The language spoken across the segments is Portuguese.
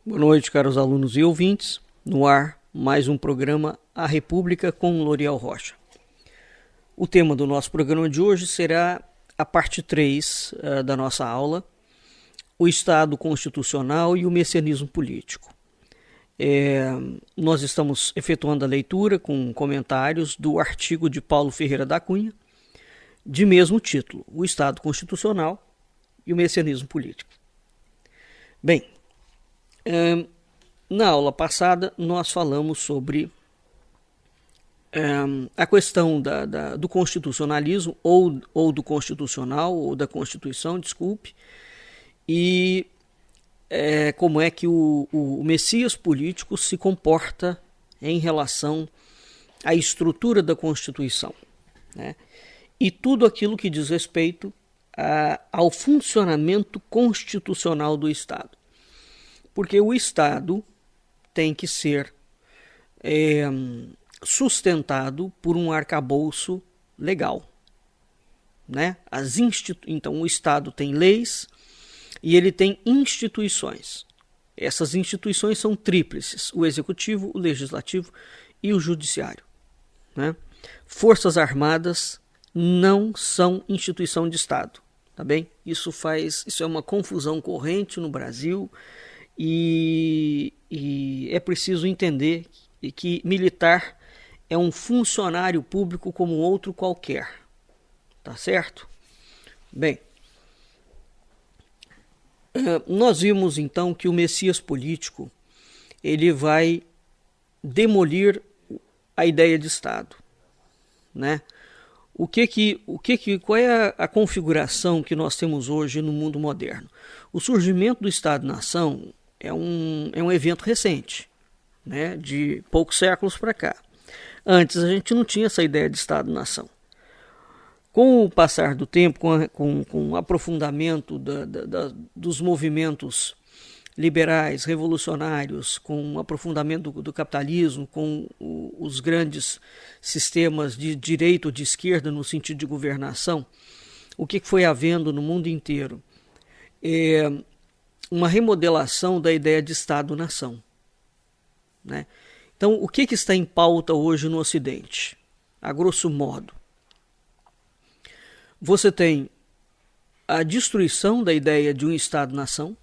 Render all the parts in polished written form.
Boa noite, caros alunos e ouvintes. No ar, mais um programa A República com L'Oriel Rocha. O tema do nosso programa de hoje será a parte 3 da nossa aula, o Estado Constitucional e o Messianismo Político. Nós estamos efetuando a leitura com comentários do artigo de Paulo Ferreira da Cunha, de mesmo título, o Estado Constitucional e o Messianismo Político. Bem, na aula passada nós falamos sobre a questão do constitucionalismo ou do constitucional ou da Constituição, desculpe, e como é que o Messias político se comporta em relação à estrutura da Constituição, né? E tudo aquilo que diz respeito ao funcionamento constitucional do Estado. Porque o Estado tem que ser sustentado por um arcabouço legal, né? Então o Estado tem leis e ele tem instituições. Essas instituições são tríplices: o Executivo, o Legislativo e o Judiciário, né? Forças Armadas não são instituição de Estado, tá bem? Isso é uma confusão corrente no Brasil. E é preciso entender que militar é um funcionário público como outro qualquer, tá certo? Bem, nós vimos então que o Messias político ele vai demolir a ideia de Estado, né? Qual é a configuração que nós temos hoje no mundo moderno? O surgimento do Estado-nação é um evento recente, né, de poucos séculos para cá. Antes a gente não tinha essa ideia de Estado-nação. Com o passar do tempo, com o aprofundamento dos movimentos liberais, revolucionários, com o aprofundamento do capitalismo, com os grandes sistemas de direita ou de esquerda no sentido de governação, o que foi havendo no mundo inteiro? Uma remodelação da ideia de Estado-nação, né? Então, o que está em pauta hoje no Ocidente? A grosso modo, você tem a destruição da ideia de um Estado-nação,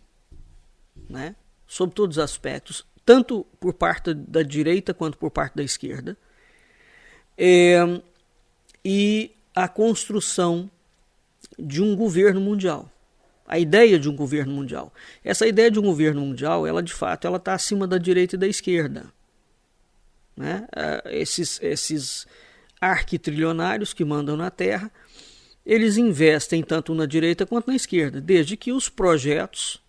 né? Sob todos os aspectos, tanto por parte da direita quanto por parte da esquerda, e a construção de um governo mundial. A ideia de um governo mundial. Essa ideia de um governo mundial, ela de fato, ela está acima da direita e da esquerda, né? Esses arquitrilionários que mandam na Terra, eles investem tanto na direita quanto na esquerda, desde que os projetos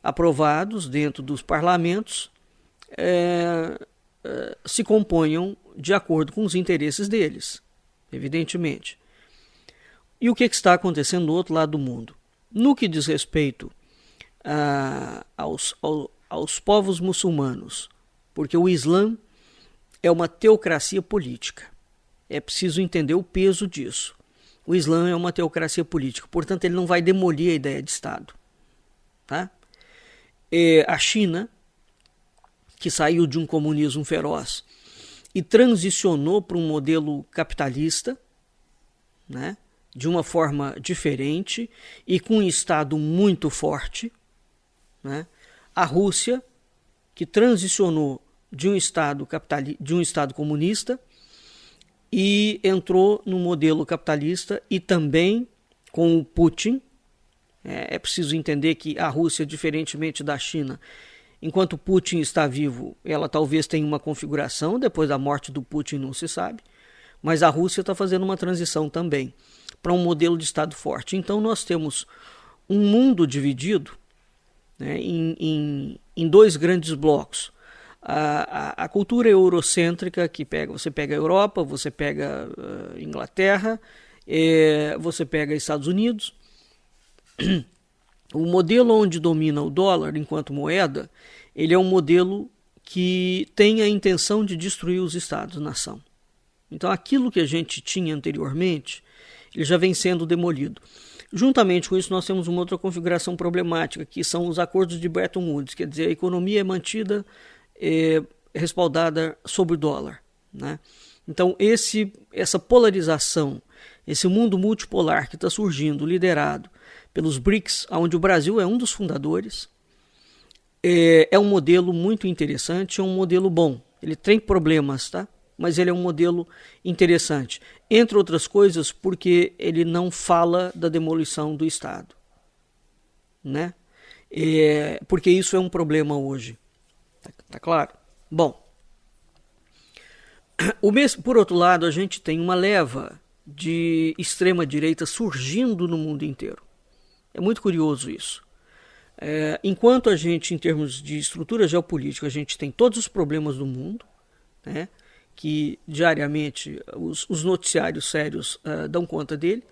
aprovados dentro dos parlamentos se componham de acordo com os interesses deles, evidentemente. E o que está acontecendo do outro lado do mundo? No que diz respeito aos povos muçulmanos, porque o Islã é uma teocracia política. É preciso entender o peso disso. O Islã é uma teocracia política, portanto ele não vai demolir a ideia de Estado, tá? A China, que saiu de um comunismo feroz e transicionou para um modelo capitalista, né, de uma forma diferente e com um Estado muito forte, né? A Rússia, que transicionou de um Estado comunista e entrou no modelo capitalista, e também com o Putin. É preciso entender que a Rússia, diferentemente da China, enquanto Putin está vivo, ela talvez tenha uma configuração, depois da morte do Putin não se sabe, mas a Rússia está fazendo uma transição também para um modelo de Estado forte. Então nós temos um mundo dividido, né, em dois grandes blocos. A cultura eurocêntrica, que você pega a Europa, você pega a Inglaterra, você pega Estados Unidos. O modelo onde domina o dólar enquanto moeda, ele é um modelo que tem a intenção de destruir os Estados-nação. Então aquilo que a gente tinha anteriormente, ele já vem sendo demolido. Juntamente com isso, nós temos uma outra configuração problemática, que são os acordos de Bretton Woods, quer dizer, a economia é mantida respaldada sobre o dólar, né? Então, essa polarização, esse mundo multipolar que está surgindo, liderado pelos BRICS, onde o Brasil é um dos fundadores, é um modelo muito interessante, é um modelo bom. Ele tem problemas, tá? Mas ele é um modelo interessante. Entre outras coisas, porque ele não fala da demolição do Estado, né? Porque isso é um problema hoje. Tá claro? Bom, por outro lado, a gente tem uma leva de extrema-direita surgindo no mundo inteiro. É muito curioso isso. Enquanto a gente, em termos de estrutura geopolítica, a gente tem todos os problemas do mundo, né, que diariamente os noticiários sérios dão conta dele,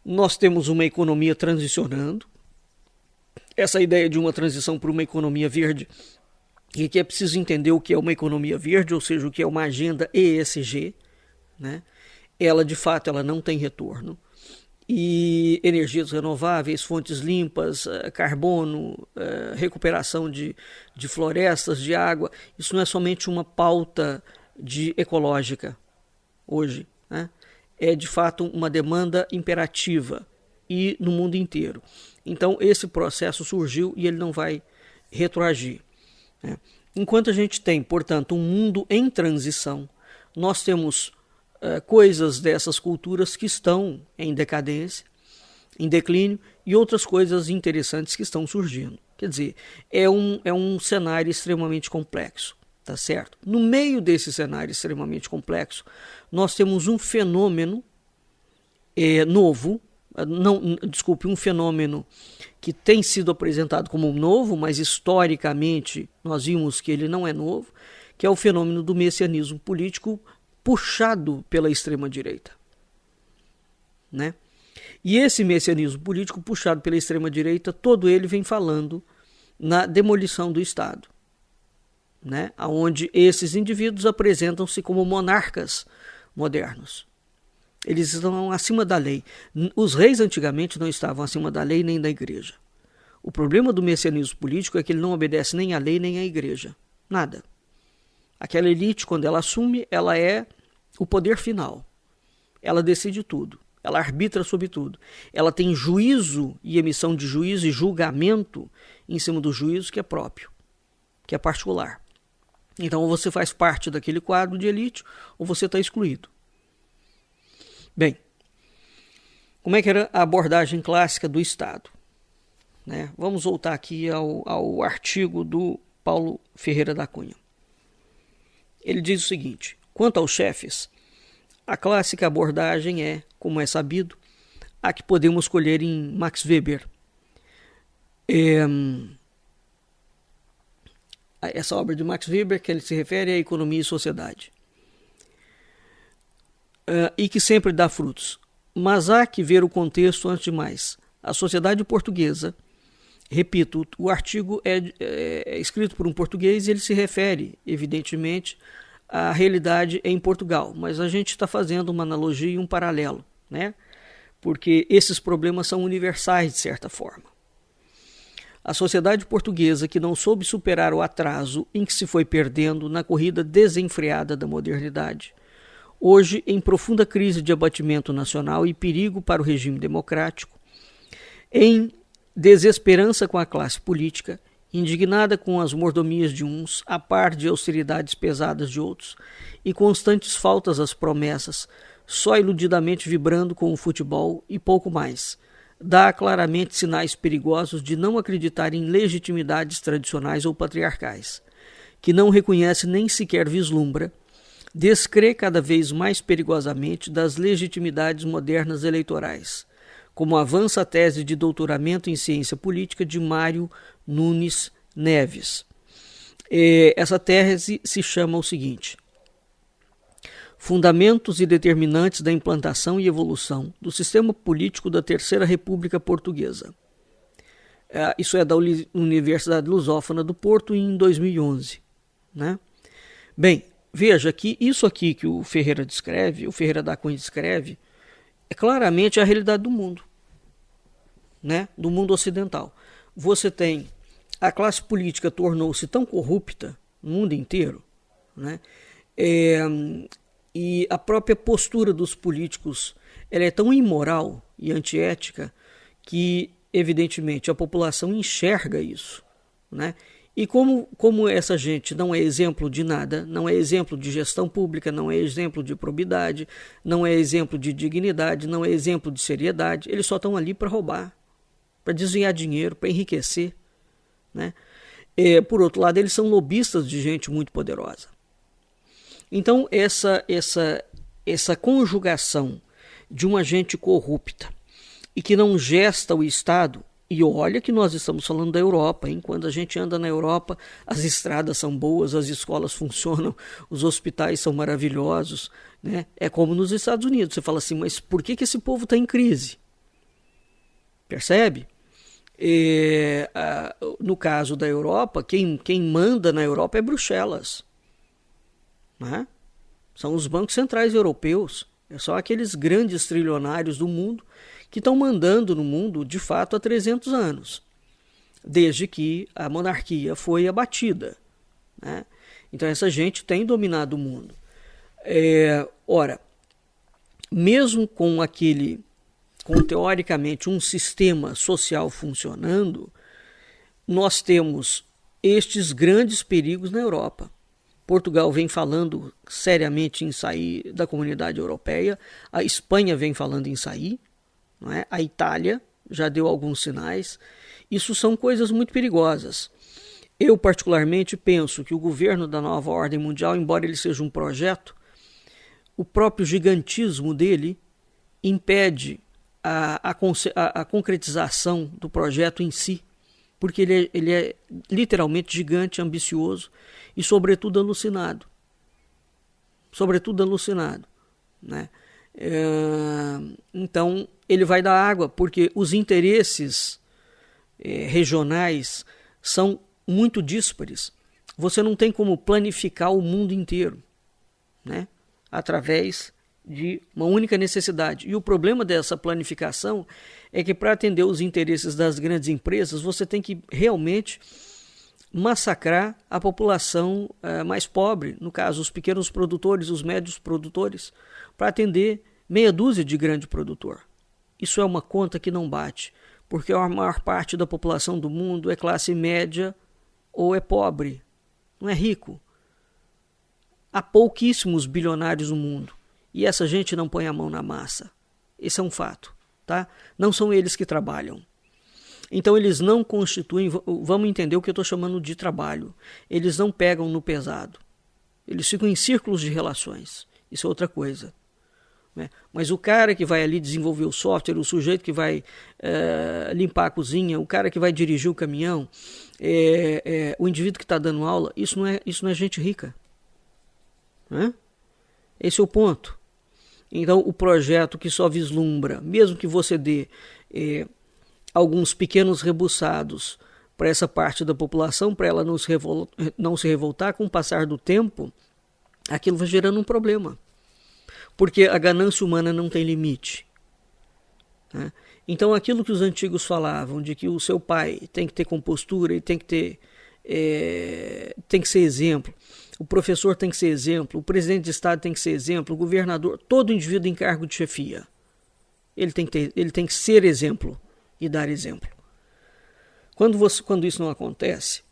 nós temos uma economia transicionando. Essa ideia de uma transição para uma economia verde, e que é preciso entender o que é uma economia verde, ou seja, o que é uma agenda ESG, né? Ela, de fato, ela não tem retorno. E energias renováveis, fontes limpas, carbono, recuperação de florestas, de água, isso não é somente uma pauta ecológica hoje, né? É, de fato, uma demanda imperativa e no mundo inteiro. Então, esse processo surgiu e ele não vai retroagir. Enquanto a gente tem, portanto, um mundo em transição, nós temos coisas dessas culturas que estão em decadência, em declínio, e outras coisas interessantes que estão surgindo. Quer dizer, é um cenário extremamente complexo, tá certo? No meio desse cenário extremamente complexo, nós temos um fenômeno novo, um fenômeno que tem sido apresentado como novo, mas historicamente nós vimos que ele não é novo, que é o fenômeno do messianismo político puxado pela extrema-direita, né? E esse messianismo político puxado pela extrema-direita, todo ele vem falando na demolição do Estado, né? Onde esses indivíduos apresentam-se como monarcas modernos. Eles estão acima da lei. Os reis antigamente não estavam acima da lei nem da igreja. O problema do messianismo político é que ele não obedece nem à lei nem à igreja. Nada. Aquela elite, quando ela assume, ela é o poder final. Ela decide tudo. Ela arbitra sobre tudo. Ela tem juízo e emissão de juízo e julgamento em cima do juízo que é próprio, que é particular. Então, ou você faz parte daquele quadro de elite, ou você está excluído. Bem, como é que era a abordagem clássica do Estado? Né? Vamos voltar aqui ao artigo do Paulo Ferreira da Cunha. Ele diz o seguinte: quanto aos chefes, a clássica abordagem é, como é sabido, a que podemos colher em Max Weber. Essa obra de Max Weber, que ele se refere à Economia e Sociedade. E que sempre dá frutos. Mas há que ver o contexto antes de mais. A sociedade portuguesa, repito, o artigo é escrito por um português e ele se refere, evidentemente, à realidade em Portugal. Mas a gente está fazendo uma analogia e um paralelo, né? Porque esses problemas são universais, de certa forma. A sociedade portuguesa, que não soube superar o atraso em que se foi perdendo na corrida desenfreada da modernidade, hoje em profunda crise de abatimento nacional e perigo para o regime democrático, em desesperança com a classe política, indignada com as mordomias de uns, a par de austeridades pesadas de outros, e constantes faltas às promessas, só iludidamente vibrando com o futebol e pouco mais, dá claramente sinais perigosos de não acreditar em legitimidades tradicionais ou patriarcais, que não reconhece nem sequer vislumbra, descrê cada vez mais perigosamente das legitimidades modernas eleitorais, como avança a tese de doutoramento em ciência política de Mário Nunes Neves. Essa tese se chama o seguinte: Fundamentos e determinantes da implantação e evolução do sistema político da Terceira República Portuguesa. Isso é da Universidade Lusófona do Porto em 2011. Né? Bem, veja que isso aqui que o Ferreira da Cunha descreve, é claramente a realidade do mundo. né, do mundo ocidental. Você tem a classe política tornou-se tão corrupta no mundo inteiro, né, e a própria postura dos políticos ela é tão imoral e antiética que, evidentemente, a população enxerga isso, né? E como essa gente não é exemplo de nada, não é exemplo de gestão pública, não é exemplo de probidade, não é exemplo de dignidade, não é exemplo de seriedade, eles só estão ali para roubar, para desviar dinheiro, para enriquecer, né? Por outro lado, eles são lobistas de gente muito poderosa. Então, essa conjugação de uma gente corrupta e que não gesta o Estado, e olha que nós estamos falando da Europa, hein? Quando a gente anda na Europa, as estradas são boas, as escolas funcionam, os hospitais são maravilhosos, né? É como nos Estados Unidos, você fala assim, mas por que esse povo está em crise? Percebe? No caso da Europa, quem manda na Europa é Bruxelas, né? São os bancos centrais europeus, são aqueles grandes trilionários do mundo que estão mandando no mundo de fato há 300 anos, desde que a monarquia foi abatida, né? Então essa gente tem dominado o mundo. Ora, mesmo com teoricamente um sistema social funcionando, nós temos estes grandes perigos na Europa. Portugal vem falando seriamente em sair da Comunidade Europeia, a Espanha vem falando em sair, não é? A Itália já deu alguns sinais. Isso são coisas muito perigosas. Eu particularmente penso que o governo da nova ordem mundial, embora ele seja um projeto, o próprio gigantismo dele impede a concretização do projeto em si, porque ele é literalmente gigante, ambicioso e sobretudo alucinado. Sobretudo alucinado, né? Então ele vai dar água, porque os interesses regionais são muito díspares. Você não tem como planificar o mundo inteiro, né, através de uma única necessidade. E o problema dessa planificação é que para atender os interesses das grandes empresas, você tem que realmente massacrar a população mais pobre, no caso os pequenos produtores, os médios produtores, para atender meia dúzia de grande produtor. Isso é uma conta que não bate, porque a maior parte da população do mundo é classe média ou é pobre, não é rico. Há pouquíssimos bilionários no mundo e essa gente não põe a mão na massa. Esse é um fato, tá? Não são eles que trabalham. Então eles não constituem, vamos entender o que eu estou chamando de trabalho, eles não pegam no pesado, eles ficam em círculos de relações, isso é outra coisa, né? Mas o cara que vai ali desenvolver o software, o sujeito que vai limpar a cozinha, o cara que vai dirigir o caminhão, o indivíduo que está dando aula, isso não é gente rica, né? Esse é o ponto. Então o projeto que só vislumbra, mesmo que você dê alguns pequenos rebuçados para essa parte da população, para ela não se revoltar, com o passar do tempo, aquilo vai gerando um problema. Porque a ganância humana não tem limite, né? Então aquilo que os antigos falavam, de que o seu pai tem que ter compostura e tem que ser exemplo, o professor tem que ser exemplo, o presidente de estado tem que ser exemplo, o governador, todo indivíduo em cargo de chefia, ele tem que ser exemplo e dar exemplo. Quando isso não acontece,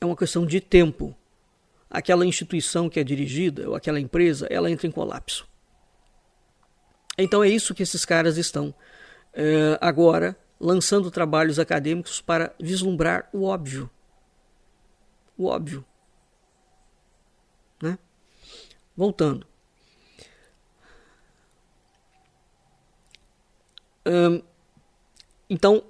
é uma questão de tempo. Aquela instituição que é dirigida, ou aquela empresa, ela entra em colapso. Então é isso que esses caras estão agora lançando trabalhos acadêmicos para vislumbrar o óbvio. O óbvio, né? Voltando. Então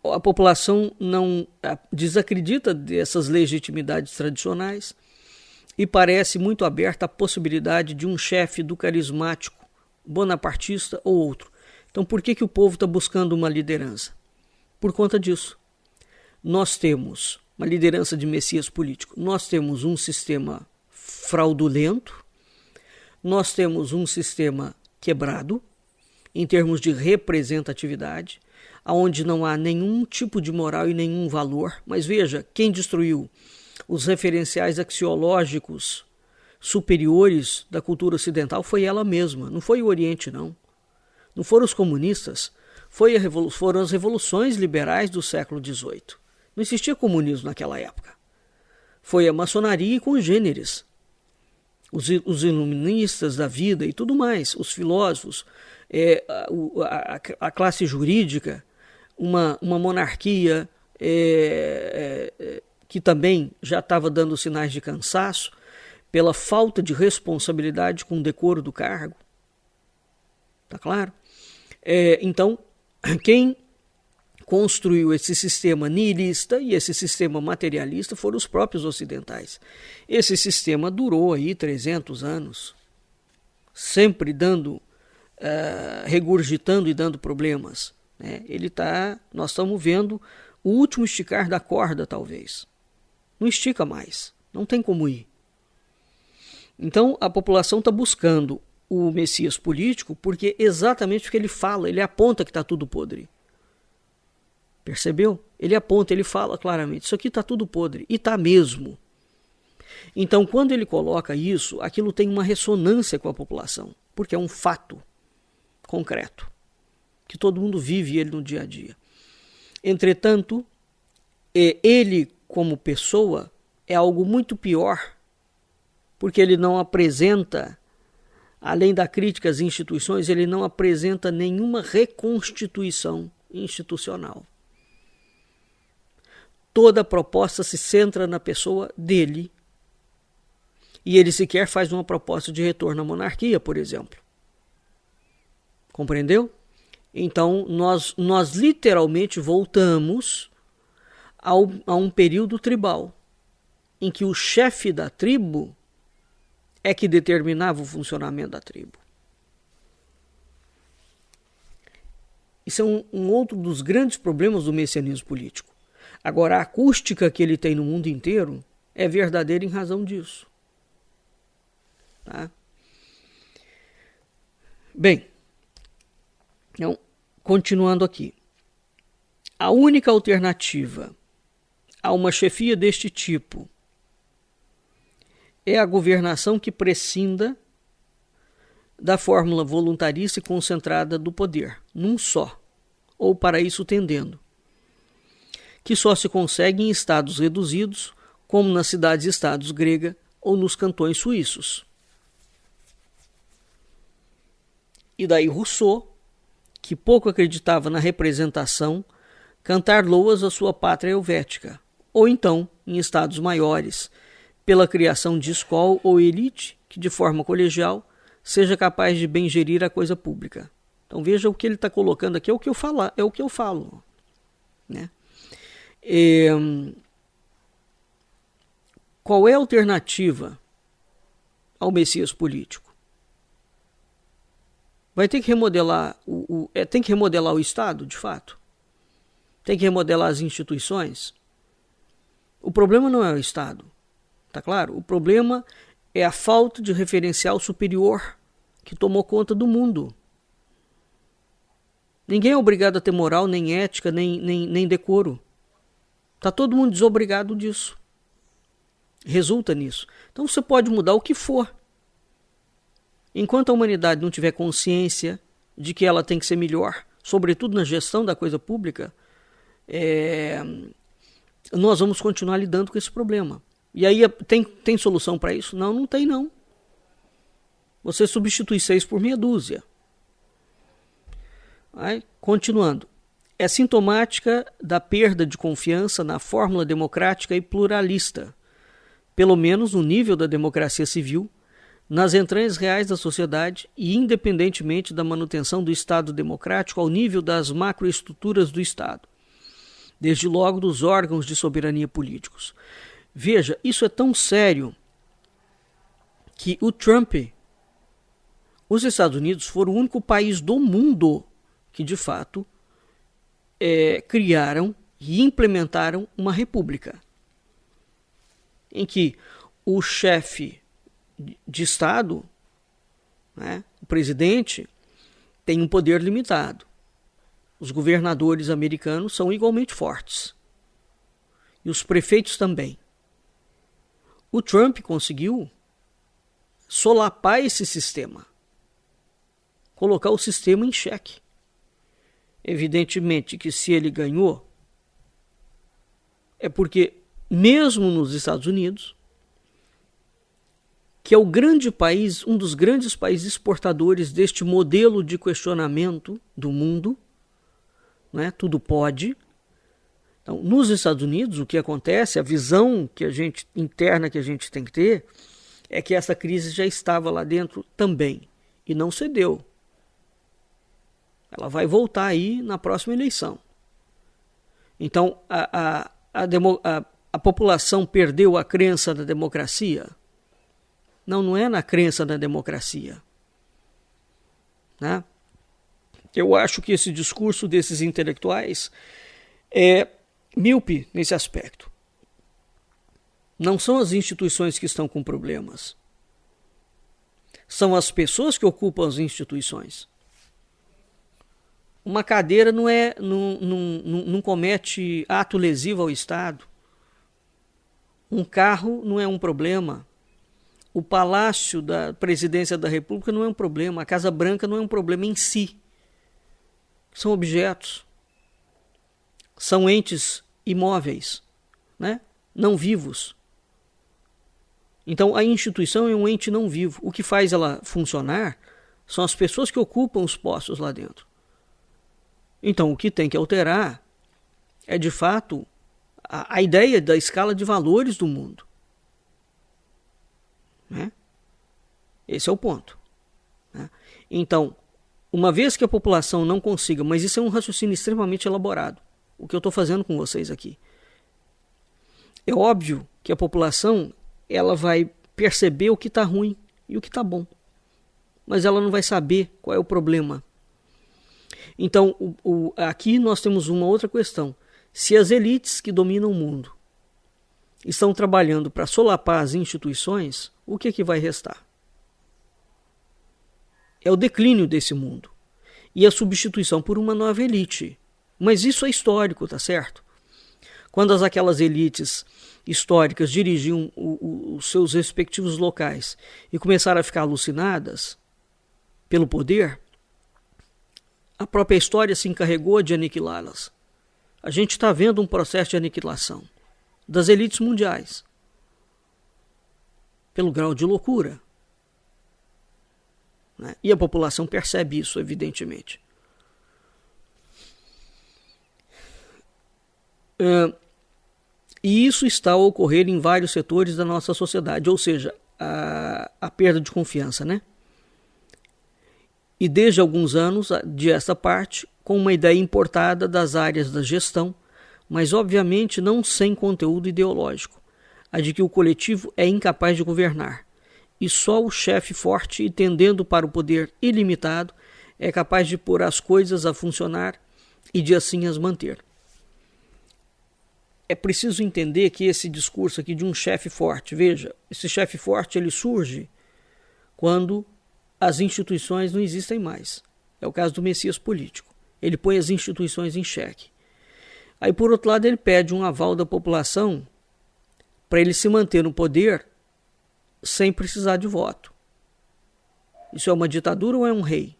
a população não desacredita dessas legitimidades tradicionais e parece muito aberta à possibilidade de um chefe do carismático, bonapartista ou outro. Então por que o povo está buscando uma liderança? Por conta disso. Nós temos uma liderança de messias político, nós temos um sistema fraudulento, nós temos um sistema quebrado em termos de representatividade, onde não há nenhum tipo de moral e nenhum valor. Mas veja, quem destruiu os referenciais axiológicos superiores da cultura ocidental foi ela mesma, não foi o Oriente, não. Não foram os comunistas, foram as revoluções liberais do século XVIII. Não existia comunismo naquela época. Foi a maçonaria e congêneres, os iluministas da vida e tudo mais, os filósofos, a classe jurídica, uma monarquia que também já estava dando sinais de cansaço pela falta de responsabilidade com o decoro do cargo. Tá claro? Então, quem construiu esse sistema nihilista e esse sistema materialista foram os próprios ocidentais. Esse sistema durou aí 300 anos, sempre regurgitando e dando problemas. Né? Nós estamos vendo o último esticar da corda, talvez. Não estica mais, não tem como ir. Então a população está buscando o Messias político exatamente porque ele fala, ele aponta que está tudo podre. Percebeu? Ele aponta, ele fala claramente, isso aqui está tudo podre, e está mesmo. Então, quando ele coloca isso, aquilo tem uma ressonância com a população, porque é um fato concreto, que todo mundo vive ele no dia a dia. Entretanto, ele como pessoa é algo muito pior, porque ele não apresenta, além da crítica às instituições, ele não apresenta nenhuma reconstituição institucional. Toda a proposta se centra na pessoa dele. E ele sequer faz uma proposta de retorno à monarquia, por exemplo. Compreendeu? Então, nós literalmente voltamos a um período tribal, em que o chefe da tribo é que determinava o funcionamento da tribo. Isso é um outro dos grandes problemas do messianismo político. Agora, a acústica que ele tem no mundo inteiro é verdadeira em razão disso. Tá? Bem, então, continuando aqui. A única alternativa a uma chefia deste tipo é a governação que prescinda da fórmula voluntarista e concentrada do poder, num só, ou para isso tendendo, que só se consegue em estados reduzidos, como nas cidades-estados grega ou nos cantões suíços. E daí Rousseau, que pouco acreditava na representação, cantar loas à sua pátria helvética, ou então, em estados maiores, pela criação de escola ou elite que, de forma colegial, seja capaz de bem gerir a coisa pública. Então veja o que ele está colocando aqui, é o que eu falo. Né? Qual é a alternativa ao Messias político? Vai ter que remodelar tem que remodelar o Estado, de fato? Tem que remodelar as instituições? O problema não é o Estado, tá claro? O problema é a falta de referencial superior que tomou conta do mundo. Ninguém é obrigado a ter moral, nem ética, nem decoro. Está todo mundo desobrigado disso. Resulta nisso. Então você pode mudar o que for. Enquanto a humanidade não tiver consciência de que ela tem que ser melhor, sobretudo na gestão da coisa pública, nós vamos continuar lidando com esse problema. E aí tem solução para isso? Não, não tem não. Você substitui 6 por meia dúzia. Continuando. É sintomática da perda de confiança na fórmula democrática e pluralista, pelo menos no nível da democracia civil, nas entranhas reais da sociedade e independentemente da manutenção do Estado democrático ao nível das macroestruturas do Estado, desde logo dos órgãos de soberania políticos. Veja, isso é tão sério que o Trump, os Estados Unidos foram o único país do mundo que, de fato, criaram e implementaram uma república, em que o chefe de Estado, né, o presidente, tem um poder limitado. Os governadores americanos são igualmente fortes. E os prefeitos também. O Trump conseguiu solapar esse sistema. Colocar o sistema em xeque. Evidentemente que se ele ganhou, é porque mesmo nos Estados Unidos, que é o grande país, um dos grandes países exportadores deste modelo de questionamento do mundo, né? Tudo pode. Então, nos Estados Unidos, o que acontece, a visão interna que a gente tem que ter, é que essa crise já estava lá dentro também e não cedeu. Ela vai voltar aí na próxima eleição. Então, a população perdeu a crença na democracia? Não é na crença na democracia. Né? Eu acho que esse discurso desses intelectuais é míope nesse aspecto. Não são as instituições que estão com problemas. São as pessoas que ocupam as instituições. Uma cadeira não comete ato lesivo ao Estado. Um carro não é um problema. O Palácio da Presidência da República não é um problema. A Casa Branca não é um problema em si. São objetos. São entes imóveis, né? Não vivos. Então, a instituição é um ente não vivo. O que faz ela funcionar são as pessoas que ocupam os postos lá dentro. Então, o que tem que alterar é, de fato, a ideia da escala de valores do mundo. Né? Esse é o ponto. Né? Então, uma vez que a população não consiga, mas isso é um raciocínio extremamente elaborado, o que eu estou fazendo com vocês aqui. É óbvio que a população ela vai perceber o que está ruim e o que está bom, mas ela não vai saber qual é o problema. Então, aqui nós temos uma outra questão. Se as elites que dominam o mundo estão trabalhando para solapar as instituições, o que vai restar? É o declínio desse mundo e a substituição por uma nova elite. Mas isso é histórico, tá certo? Quando aquelas elites históricas dirigiam os seus respectivos locais e começaram a ficar alucinadas pelo poder, a própria história se encarregou de aniquilá-las. A gente está vendo um processo de aniquilação das elites mundiais pelo grau de loucura. Né? E a população percebe isso, evidentemente. E isso está a ocorrer em vários setores da nossa sociedade, ou seja, a perda de confiança, né? E desde alguns anos, de esta parte, com uma ideia importada das áreas da gestão, mas obviamente não sem conteúdo ideológico, a de que o coletivo é incapaz de governar, e só o chefe forte e tendendo para o poder ilimitado é capaz de pôr as coisas a funcionar e de assim as manter. É preciso entender que esse discurso aqui de um chefe forte, veja, esse chefe forte ele surge quando as instituições não existem mais. É o caso do Messias político. Ele põe as instituições em xeque. Aí, por outro lado, ele pede um aval da população para ele se manter no poder sem precisar de voto. Isso é uma ditadura ou é um rei?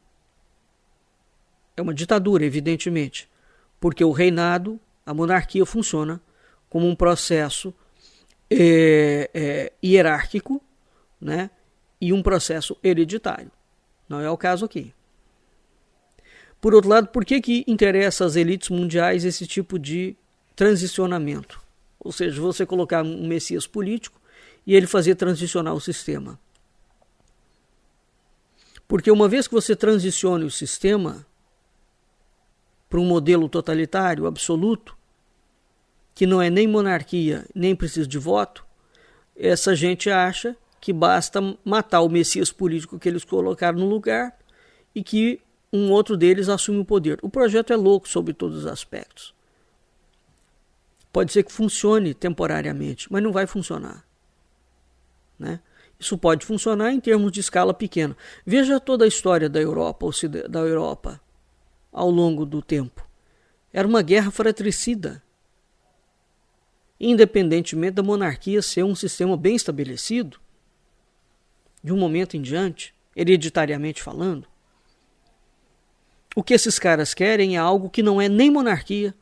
É uma ditadura, evidentemente, porque o reinado, a monarquia funciona como um processo hierárquico, né? E um processo hereditário. Não é o caso aqui. Por outro lado, por que interessa às elites mundiais esse tipo de transicionamento? Ou seja, você colocar um Messias político e ele fazer transicionar o sistema. Porque uma vez que você transicione o sistema para um modelo totalitário, absoluto, que não é nem monarquia, nem precisa de voto, essa gente acha que basta matar o Messias político que eles colocaram no lugar e que um outro deles assume o poder. O projeto é louco sobre todos os aspectos. Pode ser que funcione temporariamente, mas não vai funcionar. Né? Isso pode funcionar em termos de escala pequena. Veja toda a história da Europa ao longo do tempo. Era uma guerra fratricida. Independentemente da monarquia ser um sistema bem estabelecido, de um momento em diante, hereditariamente falando, o que esses caras querem é algo que não é nem monarquia.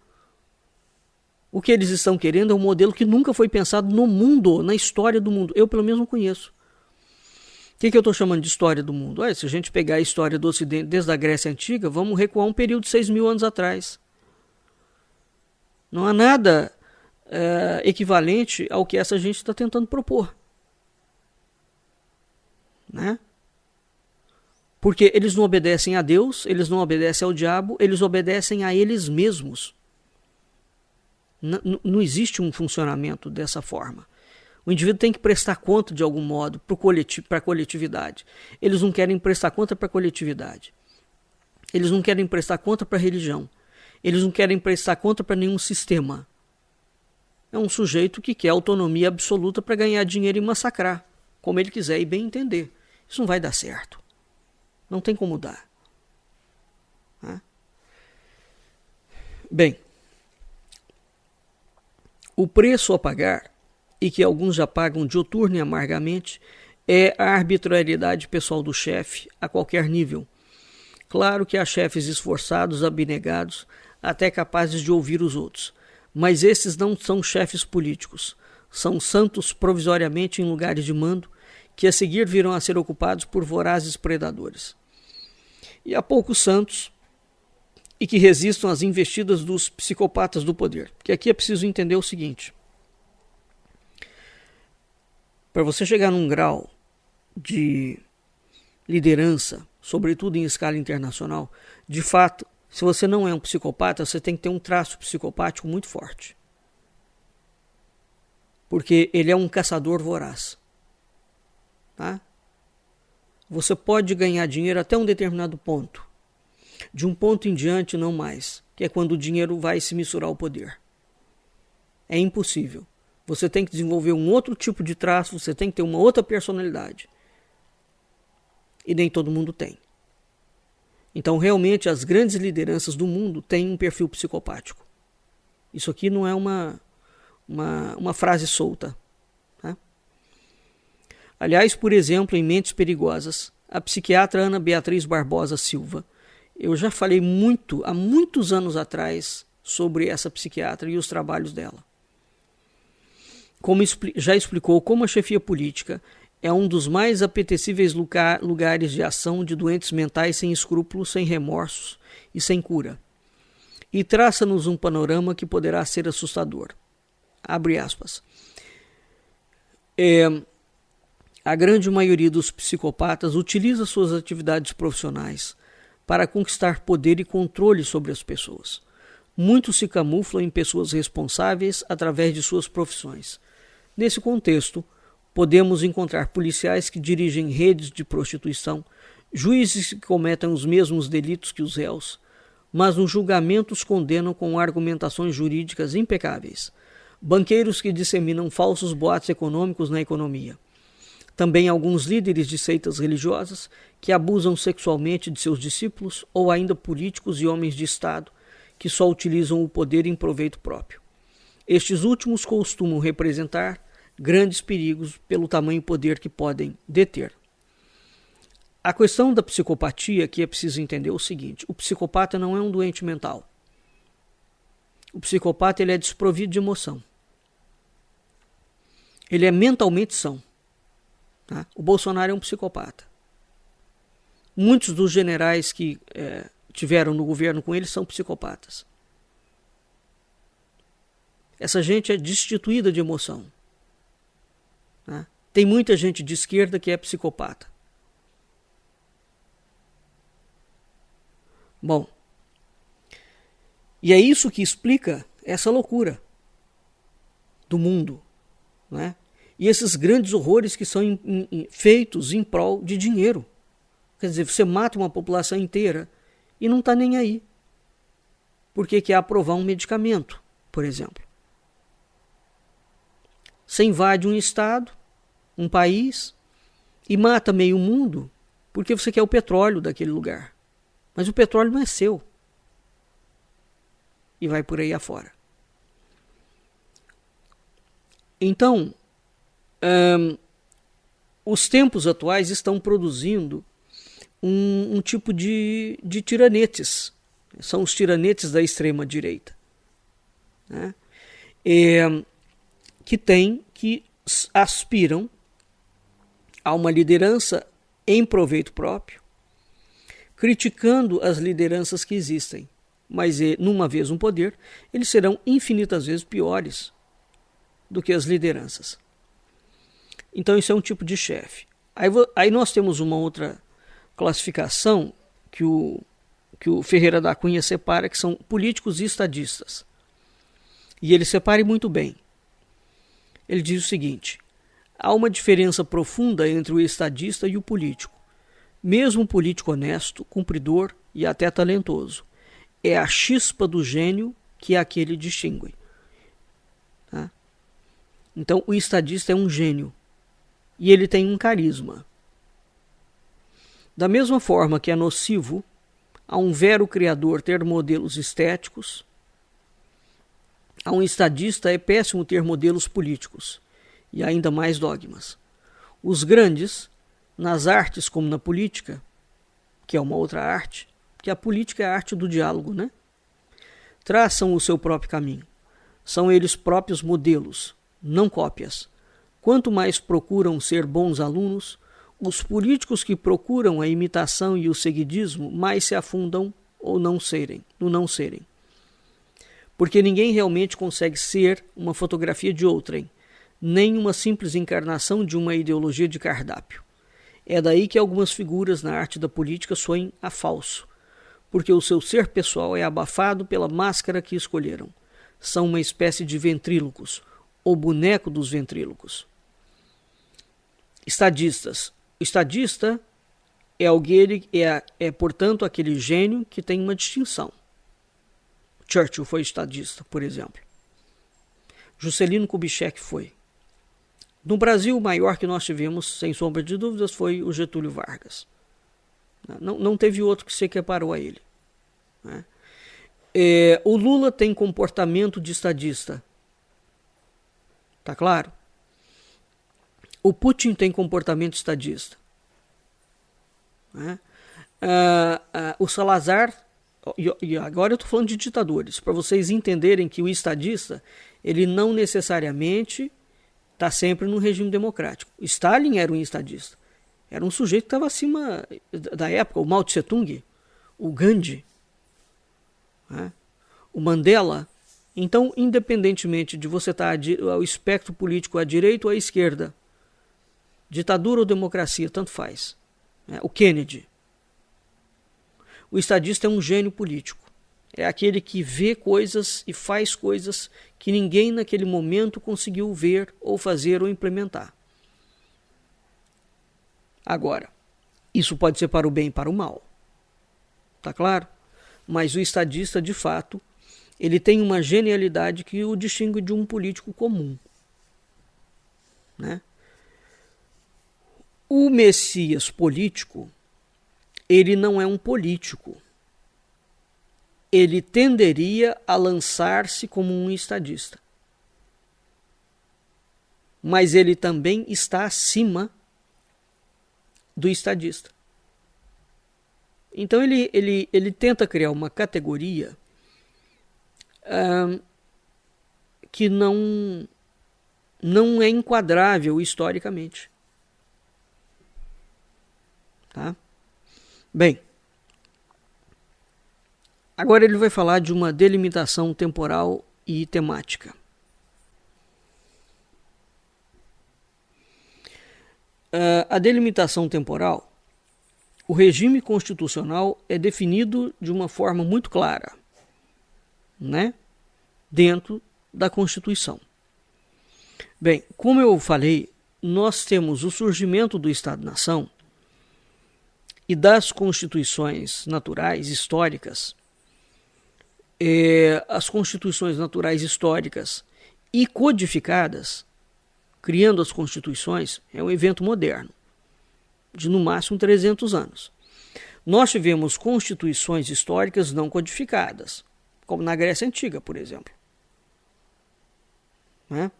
O que eles estão querendo é um modelo que nunca foi pensado no mundo, na história do mundo. Eu, pelo menos, não conheço. O que eu estou chamando de história do mundo? Se a gente pegar a história do Ocidente desde a Grécia Antiga, vamos recuar um período de 6.000 anos atrás. Não há nada equivalente ao que essa gente está tentando propor. Né? Porque eles não obedecem a Deus, eles não obedecem ao diabo, eles obedecem a eles mesmos. Não existe um funcionamento dessa forma. O indivíduo tem que prestar conta de algum modo para a coletividade. Eles não querem prestar conta para a coletividade. Eles não querem prestar conta para a religião. Eles não querem prestar conta para nenhum sistema. É um sujeito que quer autonomia absoluta para ganhar dinheiro e massacrar, como ele quiser e bem entender. Isso não vai dar certo. Não tem como dar. Bem, o preço a pagar, e que alguns já pagam dioturno e amargamente, é a arbitrariedade pessoal do chefe a qualquer nível. Claro que há chefes esforçados, abnegados, até capazes de ouvir os outros. Mas esses não são chefes políticos. São santos provisoriamente em lugares de mando, que a seguir virão a ser ocupados por vorazes predadores. E há poucos santos e que resistam às investidas dos psicopatas do poder. Porque aqui é preciso entender o seguinte. Para você chegar num grau de liderança, sobretudo em escala internacional, de fato, se você não é um psicopata, você tem que ter um traço psicopático muito forte. Porque ele é um caçador voraz. Tá? Você pode ganhar dinheiro até um determinado ponto. De um ponto em diante, não mais. Que é quando o dinheiro vai se misturar ao poder. É impossível. Você tem que desenvolver um outro tipo de traço, você tem que ter uma outra personalidade. E nem todo mundo tem. Então, realmente, as grandes lideranças do mundo têm um perfil psicopático. Isso aqui não é uma frase solta. Tá? Aliás, por exemplo, em Mentes Perigosas, a psiquiatra Ana Beatriz Barbosa Silva, eu já falei há muitos anos atrás, sobre essa psiquiatra e os trabalhos dela. Já explicou como a chefia política é um dos mais apetecíveis lugares de ação de doentes mentais sem escrúpulos, sem remorsos e sem cura. E traça-nos um panorama que poderá ser assustador. Abre aspas. A grande maioria dos psicopatas utiliza suas atividades profissionais para conquistar poder e controle sobre as pessoas. Muitos se camuflam em pessoas responsáveis através de suas profissões. Nesse contexto, podemos encontrar policiais que dirigem redes de prostituição, juízes que cometem os mesmos delitos que os réus, mas nos julgamentos condenam com argumentações jurídicas impecáveis, banqueiros que disseminam falsos boatos econômicos na economia. Também alguns líderes de seitas religiosas que abusam sexualmente de seus discípulos ou ainda políticos e homens de Estado que só utilizam o poder em proveito próprio. Estes últimos costumam representar grandes perigos pelo tamanho e poder que podem deter. A questão da psicopatia aqui é preciso entender o seguinte: o psicopata não é um doente mental. O psicopata ele é desprovido de emoção. Ele é mentalmente são. Tá? O Bolsonaro é um psicopata. Muitos dos generais que tiveram no governo com ele são psicopatas. Essa gente é destituída de emoção. Tá? Tem muita gente de esquerda que é psicopata. Bom, e é isso que explica essa loucura do mundo, né? E esses grandes horrores que são feitos em prol de dinheiro. Quer dizer, você mata uma população inteira e não está nem aí. Porque quer aprovar um medicamento, por exemplo. Você invade um estado, um país, e mata meio mundo porque você quer o petróleo daquele lugar. Mas o petróleo não é seu. E vai por aí afora. Então, os tempos atuais estão produzindo um tipo de tiranetes. São os tiranetes da extrema-direita. Né? Que aspiram a uma liderança em proveito próprio, criticando as lideranças que existem. Mas, numa vez no poder, eles serão infinitas vezes piores do que as lideranças. Então, isso é um tipo de chefe. Aí nós temos uma outra classificação que o Ferreira da Cunha separa, que são políticos e estadistas. E ele separa muito bem. Ele diz o seguinte: há uma diferença profunda entre o estadista e o político. Mesmo um político honesto, cumpridor e até talentoso, é a chispa do gênio que aquele distingue. Tá? Então, o estadista é um gênio e ele tem um carisma. Da mesma forma que é nocivo a um vero criador ter modelos estéticos, a um estadista é péssimo ter modelos políticos e ainda mais dogmas. Os grandes, nas artes como na política, que é uma outra arte, que a política é a arte do diálogo, né? Traçam o seu próprio caminho. São eles próprios modelos, não cópias. Quanto mais procuram ser bons alunos, os políticos que procuram a imitação e o seguidismo mais se afundam ou no não serem. Porque ninguém realmente consegue ser uma fotografia de outrem, nem uma simples encarnação de uma ideologia de cardápio. É daí que algumas figuras na arte da política soem a falso, porque o seu ser pessoal é abafado pela máscara que escolheram. São uma espécie de ventrílocos, ou boneco dos ventrílocos. Estadistas. O estadista é, portanto, aquele gênio que tem uma distinção. Churchill foi estadista, por exemplo. Juscelino Kubitschek foi. No Brasil, o maior que nós tivemos, sem sombra de dúvidas, foi o Getúlio Vargas. Não teve outro que se equiparou a ele. Né? O Lula tem comportamento de estadista. Tá claro? O Putin tem comportamento estadista. Né? O Salazar, e agora eu estou falando de ditadores, para vocês entenderem que o estadista, ele não necessariamente está sempre no regime democrático. Stalin era um estadista. Era um sujeito que estava acima da época. O Mao Tse Tung, o Gandhi, né? O Mandela. Então, independentemente de você estar ao espectro político à direita ou à esquerda, ditadura ou democracia, tanto faz. Né? O Kennedy. O estadista é um gênio político. É aquele que vê coisas e faz coisas que ninguém naquele momento conseguiu ver ou fazer ou implementar. Agora, isso pode ser para o bem e para o mal. Tá claro? Mas o estadista, de fato, ele tem uma genialidade que o distingue de um político comum. Né? O Messias político, ele não é um político. Ele tenderia a lançar-se como um estadista. Mas ele também está acima do estadista. Então ele tenta criar uma categoria que não é enquadrável historicamente. Tá? Bem, agora ele vai falar de uma delimitação temporal e temática. A delimitação temporal, o regime constitucional é definido de uma forma muito clara, né? Dentro da Constituição. Bem, como eu falei, nós temos o surgimento do Estado-nação e das constituições naturais históricas. As constituições naturais históricas e codificadas, criando as constituições, é um evento moderno. de no máximo 300 anos. Nós tivemos constituições históricas não codificadas, como na Grécia Antiga, por exemplo. Né?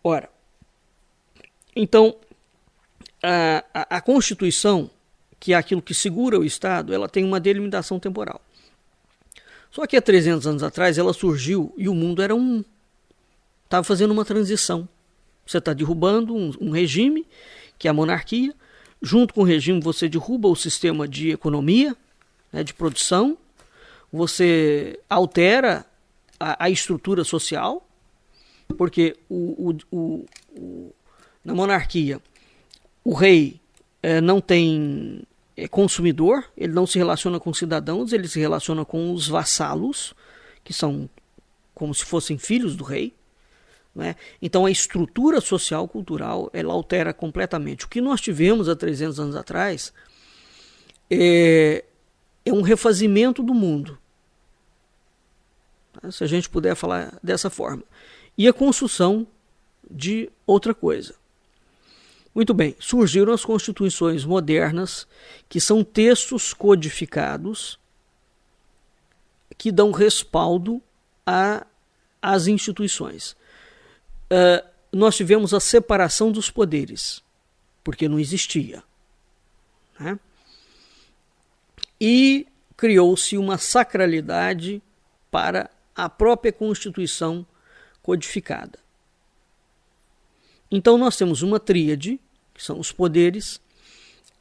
Ora, então, a Constituição, que é aquilo que segura o Estado, ela tem uma delimitação temporal. Só que há 300 anos atrás ela surgiu e o mundo era estava fazendo uma transição. Você está derrubando um regime, que é a monarquia. Junto com o regime você derruba o sistema de economia, né, de produção. Você altera a estrutura social, porque na monarquia o rei não tem consumidor, ele não se relaciona com cidadãos, ele se relaciona com os vassalos, que são como se fossem filhos do rei. Né? Então a estrutura social, cultural, ela altera completamente. O que nós tivemos há 300 anos atrás é um refazimento do mundo, se a gente puder falar dessa forma, e a construção de outra coisa. Muito bem, surgiram as constituições modernas, que são textos codificados que dão respaldo às instituições. Nós tivemos a separação dos poderes, porque não existia. Né? E criou-se uma sacralidade para a própria Constituição codificada. Então nós temos uma tríade, que são os poderes,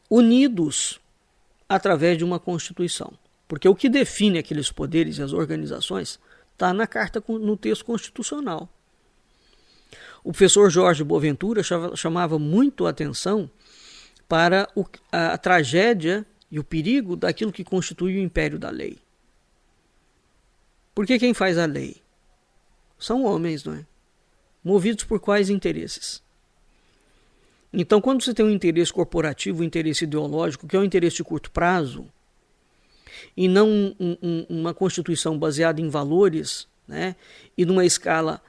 unidos através de uma Constituição. Porque o que define aqueles poderes e as organizações está na carta, no texto constitucional. O professor Jorge Boaventura chamava muito a atenção para a tragédia e o perigo daquilo que constitui o império da lei. Porque quem faz a lei? São homens, não é? Movidos por quais interesses? Então, quando você tem um interesse corporativo, um interesse ideológico, que é um interesse de curto prazo, e não uma Constituição baseada em valores, né, e numa escala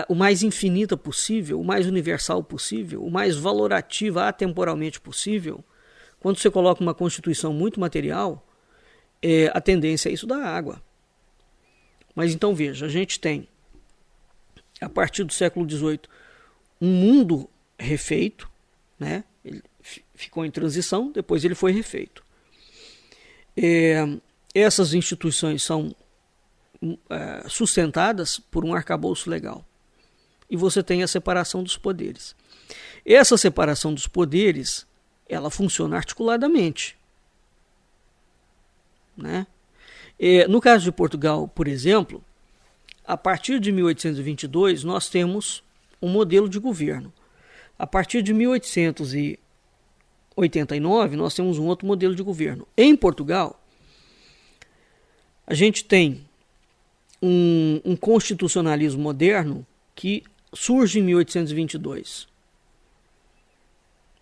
o mais infinita possível, o mais universal possível, o mais valorativa atemporalmente possível, quando você coloca uma Constituição muito material, a tendência é isso dar água. Mas então veja, a gente tem, a partir do século XVIII, um mundo refeito, né? Ele ficou em transição, depois ele foi refeito. Essas instituições são sustentadas por um arcabouço legal. E você tem a separação dos poderes. Essa separação dos poderes, ela funciona articuladamente. Né? No caso de Portugal, por exemplo, a partir de 1822 nós temos um modelo de governo. A partir de 1889 nós temos um outro modelo de governo. Em Portugal, a gente tem um constitucionalismo moderno que surge em 1822.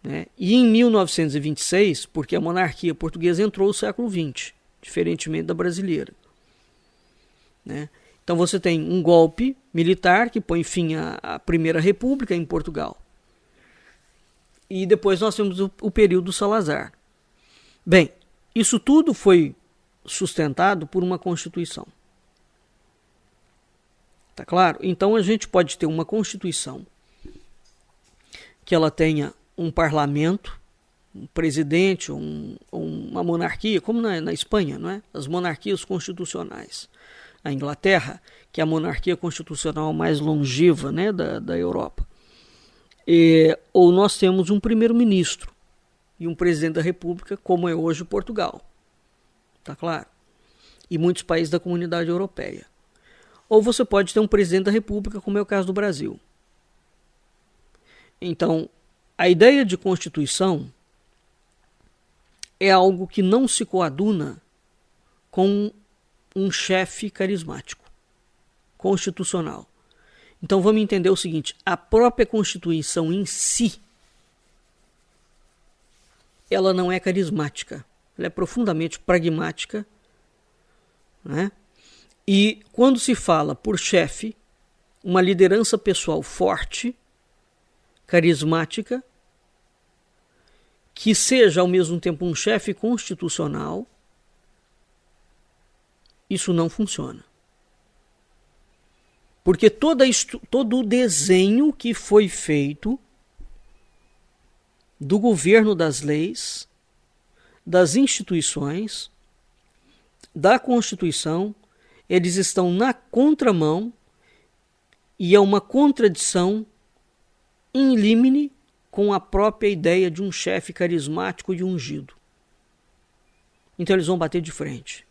Né? E em 1926, porque a monarquia portuguesa entrou no século XX, diferentemente da brasileira. Né? Então você tem um golpe militar que põe fim à Primeira República em Portugal. E depois nós temos o período Salazar. Bem, isso tudo foi sustentado por uma Constituição. Tá claro? Então a gente pode ter uma Constituição que ela tenha um parlamento, um presidente, uma monarquia, como na Espanha, não é? As monarquias constitucionais. A Inglaterra, que é a monarquia constitucional mais longeva, né, da Europa. Ou nós temos um primeiro-ministro e um presidente da República, como é hoje Portugal. Tá claro? E muitos países da Comunidade Europeia. Ou você pode ter um presidente da República, como é o caso do Brasil. Então, a ideia de Constituição é algo que não se coaduna com um chefe carismático, constitucional. Então vamos entender o seguinte, a própria Constituição em si, ela não é carismática, ela é profundamente pragmática, né? E quando se fala por chefe, uma liderança pessoal forte, carismática, que seja ao mesmo tempo um chefe constitucional, isso não funciona. Porque todo o desenho que foi feito do governo das leis, das instituições, da Constituição, eles estão na contramão e é uma contradição in limine com a própria ideia de um chefe carismático e ungido. Então eles vão bater de frente.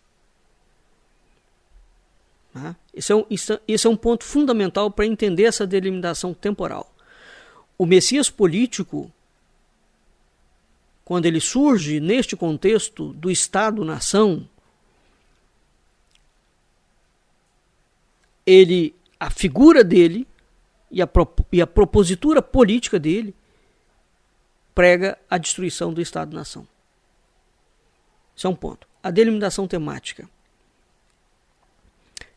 Tá? Esse é um ponto fundamental para entender essa delimitação temporal. O Messias político, quando ele surge neste contexto do Estado-nação, a figura dele e a propositura política dele prega a destruição do Estado-nação. Isso é um ponto. A delimitação temática.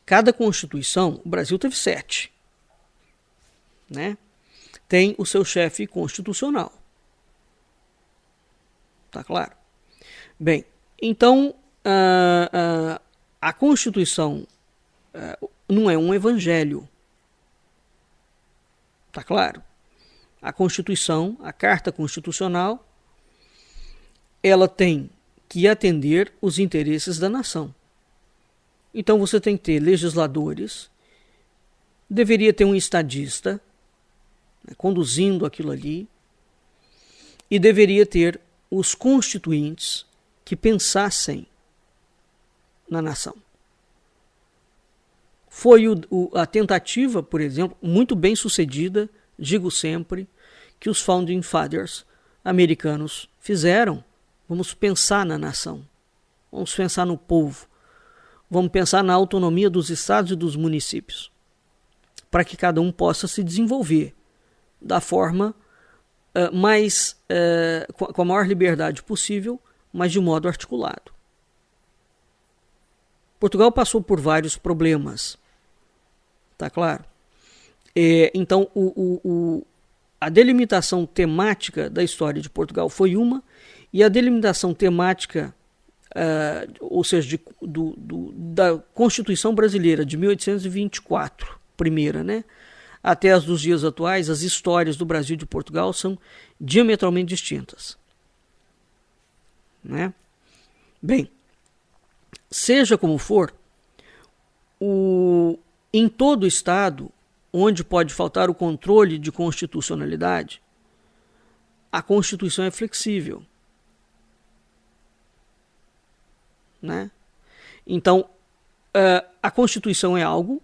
Cada Constituição, o Brasil teve 7, né? Tem o seu chefe constitucional. Tá claro? Bem, então a Constituição não é um evangelho. Tá claro? A Constituição, a Carta Constitucional, ela tem que atender os interesses da nação. Então você tem que ter legisladores, deveria ter um estadista, né, conduzindo aquilo ali, e deveria ter os constituintes que pensassem na nação. Foi a tentativa, por exemplo, muito bem sucedida, digo sempre, que os Founding Fathers americanos fizeram. Vamos pensar na nação, vamos pensar no povo, vamos pensar na autonomia dos estados e dos municípios, para que cada um possa se desenvolver da forma com a maior liberdade possível, mas de modo articulado. Portugal passou por vários problemas, tá claro? Então, a delimitação temática da história de Portugal foi uma, e a delimitação temática, ou seja, da Constituição Brasileira de 1824, primeira, né? Até as dos dias atuais, as histórias do Brasil e de Portugal são diametralmente distintas, né? Bem, seja como for, em todo Estado onde pode faltar o controle de constitucionalidade, a Constituição é flexível, né? Então, a Constituição é algo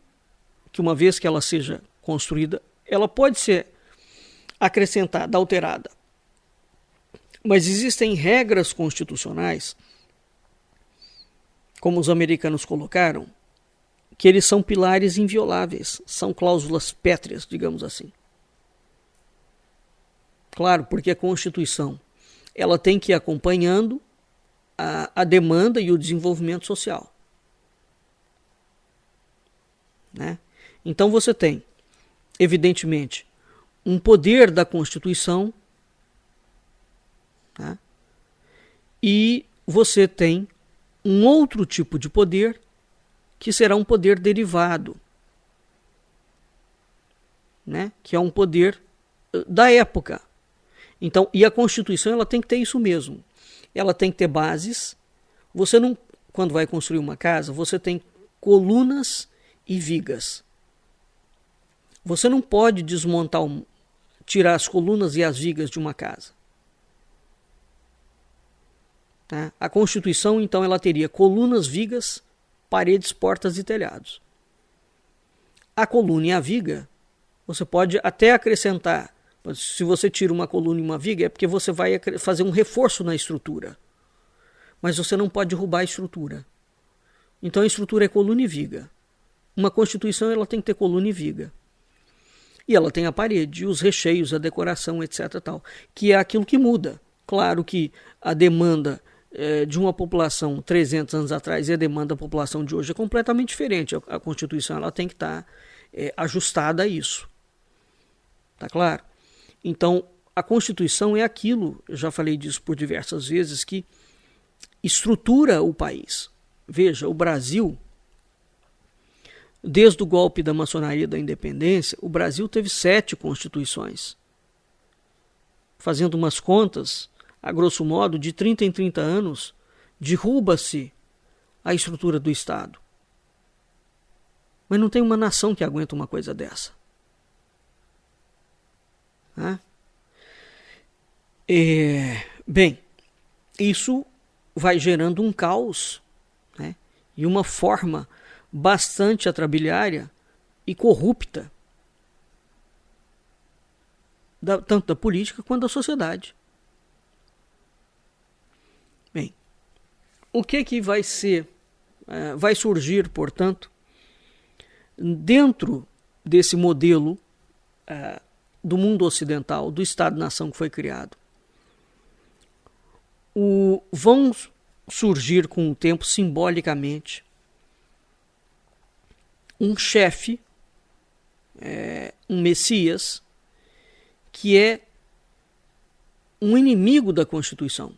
que, uma vez que ela seja construída, ela pode ser acrescentada, alterada. Mas existem regras constitucionais, como os americanos colocaram, que eles são pilares invioláveis, são cláusulas pétreas, digamos assim. Claro, porque a Constituição ela tem que ir acompanhando a demanda e o desenvolvimento social, né? Então você tem, evidentemente, um poder da Constituição, tá? E você tem um outro tipo de poder que será um poder derivado, né? Que é um poder da época. Então, e a Constituição ela tem que ter isso mesmo. Ela tem que ter bases. Você não, quando vai construir uma casa, você tem colunas e vigas. Você não pode tirar as colunas e as vigas de uma casa. Tá? A Constituição, então, ela teria colunas, vigas, paredes, portas e telhados. A coluna e a viga, você pode até acrescentar. Se você tira uma coluna e uma viga, é porque você vai fazer um reforço na estrutura. Mas você não pode derrubar a estrutura. Então a estrutura é coluna e viga. Uma Constituição ela tem que ter coluna e viga. E ela tem a parede, os recheios, a decoração, etc. Tal, que é aquilo que muda. Claro que a demanda de uma população 300 anos atrás e a demanda da população de hoje é completamente diferente. A Constituição ela tem que estar ajustada a isso. Tá claro? Então, a Constituição é aquilo, eu já falei disso por diversas vezes, que estrutura o país. Veja, o Brasil, desde o golpe da maçonaria da independência, o Brasil teve 7 constituições. Fazendo umas contas, a grosso modo, de 30 em 30 anos, derruba-se a estrutura do Estado. Mas não tem uma nação que aguenta uma coisa dessa. Bem, isso vai gerando um caos, né, e uma forma bastante atrabiliária e corrupta, tanto da política quanto da sociedade. Bem, o que vai vai surgir, portanto, dentro desse modelo do mundo ocidental, do Estado-nação que foi criado? Vão surgir com o tempo, simbolicamente, um chefe, um Messias, que é um inimigo da Constituição.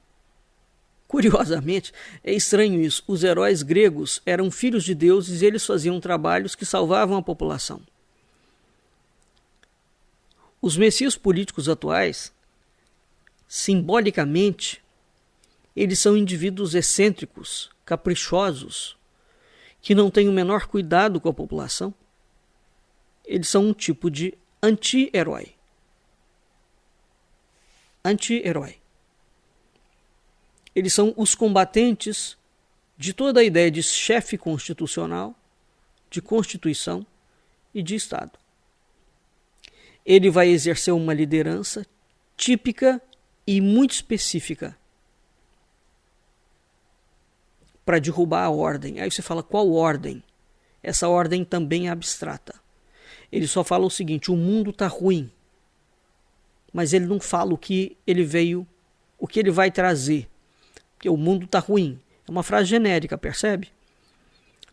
Curiosamente, é estranho isso, os heróis gregos eram filhos de deuses e eles faziam trabalhos que salvavam a população. Os messias políticos atuais, simbolicamente, eles são indivíduos excêntricos, caprichosos, que não têm o menor cuidado com a população. Eles são um tipo de anti-herói. Anti-herói. Eles são os combatentes de toda a ideia de chefe constitucional, de Constituição e de Estado. Ele vai exercer uma liderança típica e muito específica para derrubar a ordem. Aí você fala, qual ordem? Essa ordem também é abstrata. Ele só fala o seguinte, o mundo está ruim. Mas ele não fala o que ele veio, o que ele vai trazer. Porque o mundo está ruim. É uma frase genérica, percebe?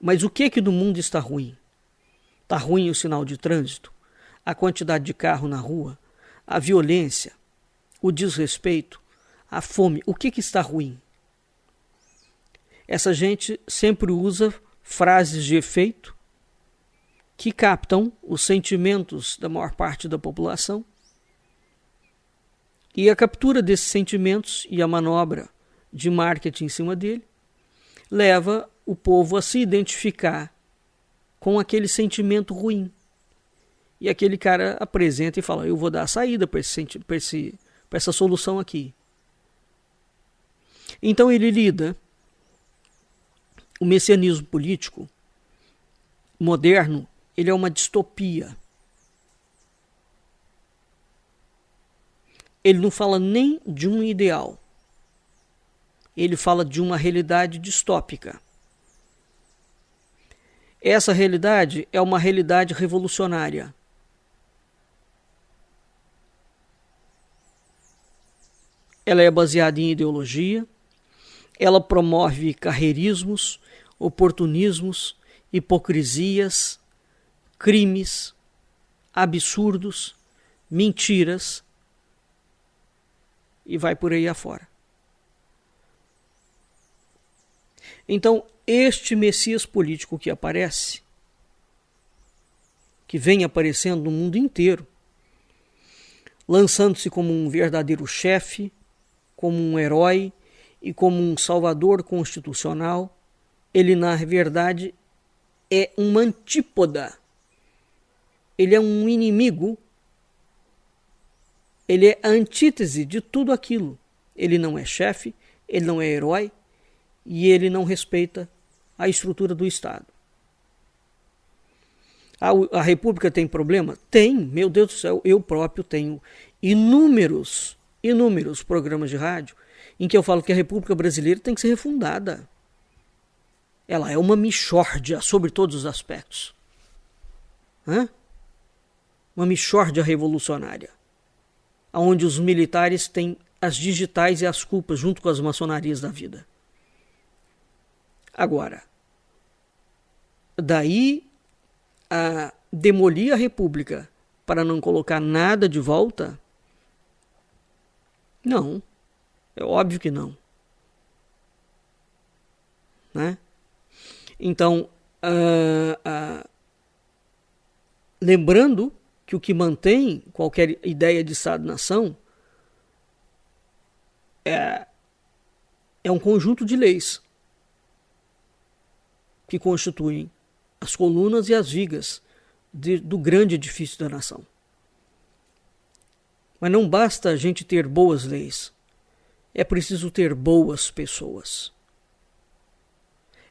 Mas o que do mundo está ruim? Está ruim o sinal de trânsito, a quantidade de carro na rua, a violência, o desrespeito, a fome. O que está ruim? Essa gente sempre usa frases de efeito que captam os sentimentos da maior parte da população, e a captura desses sentimentos e a manobra de marketing em cima dele leva o povo a se identificar com aquele sentimento ruim. E aquele cara apresenta e fala, eu vou dar a saída para essa solução aqui. Então ele lida. O messianismo político moderno, ele é uma distopia. Ele não fala nem de um ideal. Ele fala de uma realidade distópica. Essa realidade é uma realidade revolucionária. Ela é baseada em ideologia, ela promove carreirismos, oportunismos, hipocrisias, crimes, absurdos, mentiras e vai por aí afora. Então, este Messias político que aparece, que vem aparecendo no mundo inteiro, lançando-se como um verdadeiro chefe, como um herói e como um salvador constitucional, ele na verdade é uma antípoda. Ele é um inimigo. Ele é a antítese de tudo aquilo. Ele não é chefe, ele não é herói e ele não respeita a estrutura do Estado. A República tem problema? Tem, meu Deus do céu, eu próprio tenho inúmeros programas de rádio em que eu falo que a República Brasileira tem que ser refundada. Ela é uma mixórdia sobre todos os aspectos. Uma mixórdia revolucionária, onde os militares têm as digitais e as culpas junto com as maçonarias da vida. Agora, daí a demolir a República para não colocar nada de volta, Não, é óbvio que não. Né? Então, lembrando que o que mantém qualquer ideia de Estado-nação é um conjunto de leis que constituem as colunas e as vigas do grande edifício da nação. Mas não basta a gente ter boas leis, é preciso ter boas pessoas.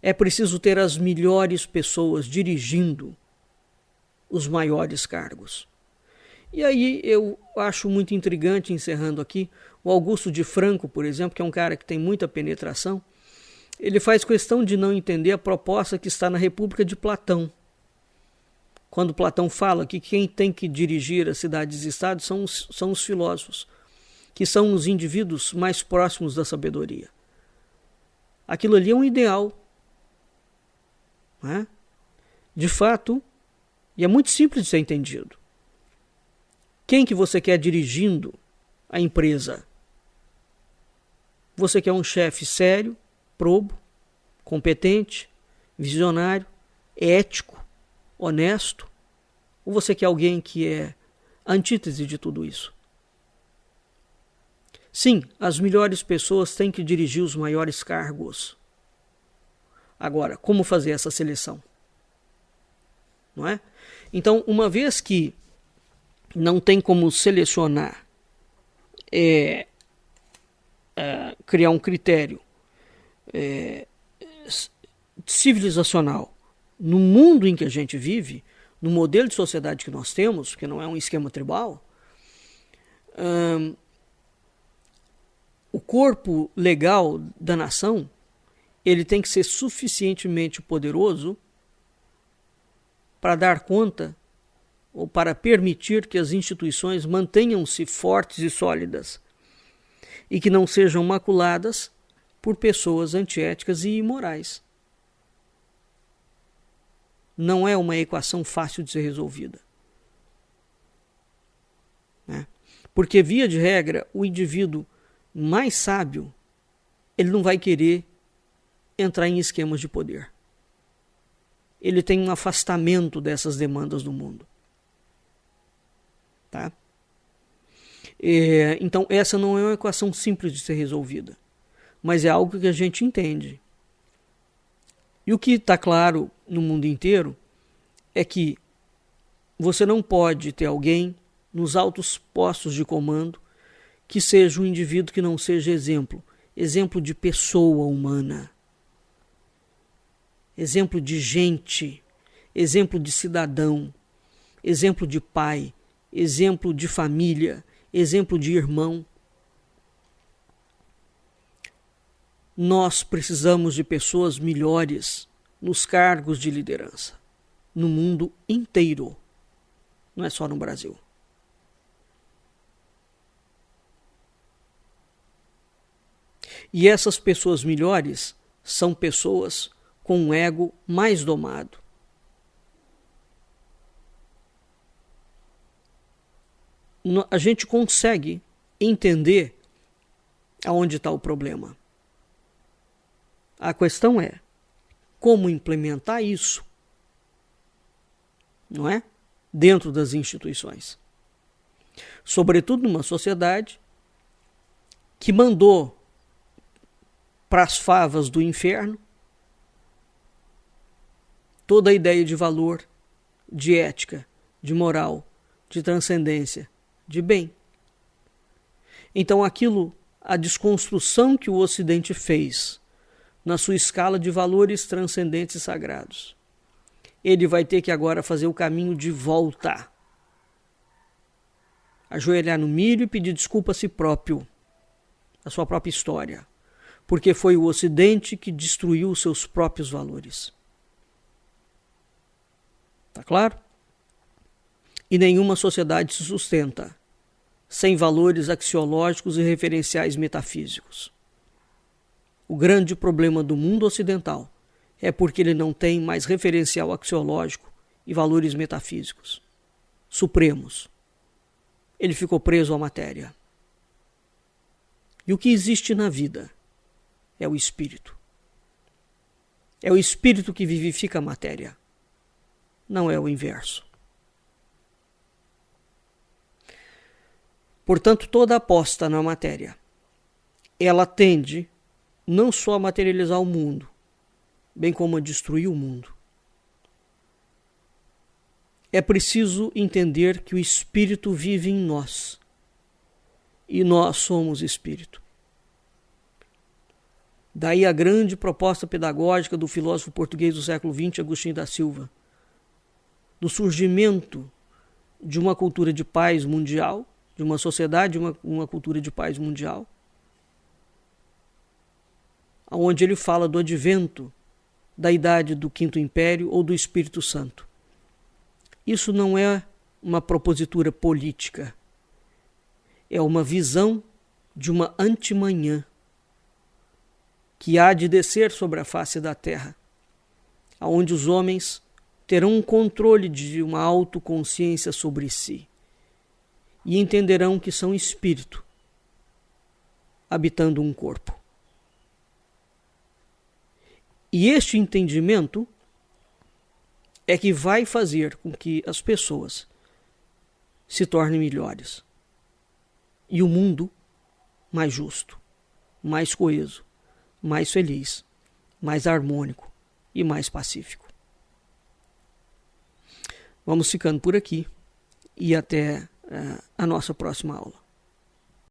É preciso ter as melhores pessoas dirigindo os maiores cargos. E aí eu acho muito intrigante, encerrando aqui, o Augusto de Franco, por exemplo, que é um cara que tem muita penetração, ele faz questão de não entender a proposta que está na República de Platão. Quando Platão fala que quem tem que dirigir as cidades e estados são os filósofos, que são os indivíduos mais próximos da sabedoria. Aquilo ali é um ideal. Né? De fato, e é muito simples de ser entendido. Quem que você quer dirigindo a empresa? Você quer um chefe sério, probo, competente, visionário, ético, honesto? Ou você quer alguém que é a antítese de tudo isso? Sim, as melhores pessoas têm que dirigir os maiores cargos. Agora, como fazer essa seleção? Não é? Então, uma vez que não tem como selecionar, criar um critério civilizacional no mundo em que a gente vive, no modelo de sociedade que nós temos, que não é um esquema tribal, o corpo legal da nação ele tem que ser suficientemente poderoso para dar conta ou para permitir que as instituições mantenham-se fortes e sólidas e que não sejam maculadas por pessoas antiéticas e imorais. Não é uma equação fácil de ser resolvida. Né? Porque, via de regra, o indivíduo mais sábio ele não vai querer entrar em esquemas de poder. Ele tem um afastamento dessas demandas do mundo. Tá? Então, essa não é uma equação simples de ser resolvida, mas é algo que a gente entende. E o que está claro no mundo inteiro é que você não pode ter alguém nos altos postos de comando que seja um indivíduo que não seja exemplo de pessoa humana, exemplo de gente, exemplo de cidadão, exemplo de pai, exemplo de família, exemplo de irmão. Nós precisamos de pessoas melhores nos cargos de liderança, no mundo inteiro, não é só no Brasil. E essas pessoas melhores são pessoas com um ego mais domado. A gente consegue entender aonde está o problema. A questão é como implementar isso, não é? Dentro das instituições. Sobretudo numa sociedade que mandou para as favas do inferno toda a ideia de valor, de ética, de moral, de transcendência, de bem. Então a desconstrução que o Ocidente fez na sua escala de valores transcendentes e sagrados, ele vai ter que agora fazer o caminho de volta. Ajoelhar no milho e pedir desculpa a si próprio, a sua própria história, porque foi o Ocidente que destruiu os seus próprios valores. Tá claro? E nenhuma sociedade se sustenta sem valores axiológicos e referenciais metafísicos. O grande problema do mundo ocidental é porque ele não tem mais referencial axiológico e valores metafísicos supremos. Ele ficou preso à matéria. E o que existe na vida é o espírito. É o espírito que vivifica a matéria, não é o inverso. Portanto, toda aposta na matéria, ela tende não só a materializar o mundo, bem como a destruir o mundo. É preciso entender que o espírito vive em nós, e nós somos espírito. Daí a grande proposta pedagógica do filósofo português do século XX, Agostinho da Silva, do surgimento de uma cultura de paz mundial, de uma sociedade, uma cultura de paz mundial, onde ele fala do advento da idade do Quinto Império ou do Espírito Santo. Isso não é uma propositura política, é uma visão de uma antemanhã que há de descer sobre a face da terra, onde os homens terão um controle de uma autoconsciência sobre si e entenderão que são espírito habitando um corpo. E este entendimento é que vai fazer com que as pessoas se tornem melhores e o mundo mais justo, mais coeso, mais feliz, mais harmônico e mais pacífico. Vamos ficando por aqui e até a nossa próxima aula.